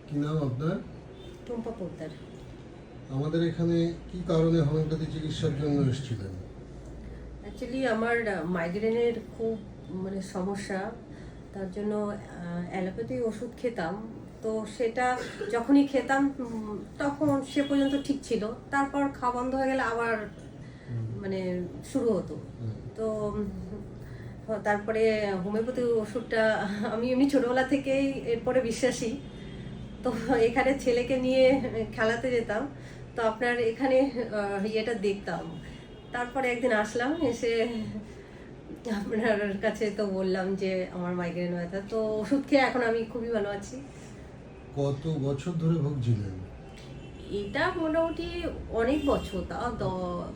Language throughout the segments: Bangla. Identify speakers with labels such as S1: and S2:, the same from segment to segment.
S1: কি নাম আপনার?
S2: টুম্পা পোদ্দার।
S1: আমাদের এখানে কি কারণে হোমিওপ্যাথি চিকিৎসার জন্য এসেছিলেন?
S2: অ্যাকচুয়ালি আমার মাইগ্রেনের খুব সমস্যা, তার জন্য অ্যালোপ্যাথি ওষুধ খেতাম। তো সেটা যখনই খেতাম তখন সে পর্যন্ত ঠিক ছিল, তারপর খাওয়া বন্ধ হয়ে গেলে আবার শুরু হতো। তো তারপরে হোমিওপ্যাথি ওষুধটা আমি এমনি ছোটোবেলা থেকেই এরপরে বিশ্বাসী। তো এখানে ছেলেকে নিয়ে খেলাতে যেতাম, তো আপনার এখানে ইয়েটা দেখতাম। তারপরে একদিন আসলাম, এসে আপনার কাছে তো বললাম যে আমার মাইগ্রেন ব্যথা, তো ওষুধ খেয়ে এখন আমি খুবই ভালো আছি।
S1: কত বছর ধরে ভুগছিলেন?
S2: এটা মোটামুটি অনেক বছর,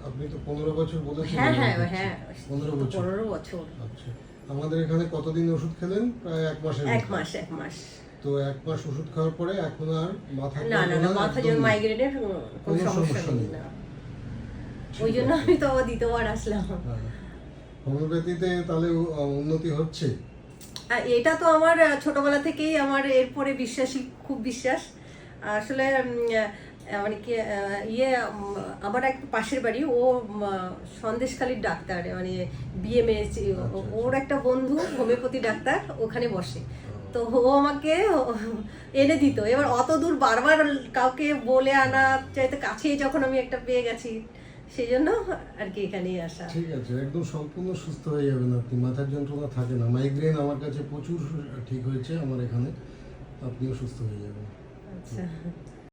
S1: আপনি তো 15 বছর বলেছেন।
S2: হ্যাঁ হ্যাঁ হ্যাঁ
S1: 15 বছর।
S2: 15 বছর।
S1: আচ্ছা, আমাদের এখানে কতদিন ওষুধ খেলেন? প্রায় 1 মাসের মতো।
S2: 1 মাস।
S1: তো 1 মাস ওষুধ খাওয়ার পরে এখন আর মাথা
S2: না মাথা যখন মাইগ্রেনের কোনো সমস্যা নেই না, ওই জন্য আমি তো দ্বিতীয়বার আসলাম।
S1: হোমিওপ্যাথিতে তাহলে উন্নতি হচ্ছে?
S2: এটা তো আমার ছোটবেলা থেকেই আমার এরপরে বিশ্বাসী, খুব বিশ্বাস। আসলে আমার এক পাশের বাড়ি, ও সন্দেশখালীর ডাক্তার, বিএমএস, ওর একটা বন্ধু হোমিওপ্যাথি ডাক্তার ওখানে বসে। তো ও আমাকে এনে দিত। এবার অত দূর বারবার কাউকে বলে আনা চাইতে, কাছেই যখন আমি একটা পেয়ে গেছি, সেই জন্য আর কি এখানেই আসা।
S1: ঠিক আছে, একদম সম্পূর্ণ সুস্থ হয়ে যাবেন আপনি, মাথার যন্ত্রণা থাকে না। মাইগ্রেন আমার কাছে প্রচুর ঠিক হয়েছে, আমার এখানে আপনিও সুস্থ হয়ে যাবেন।
S2: আচ্ছা।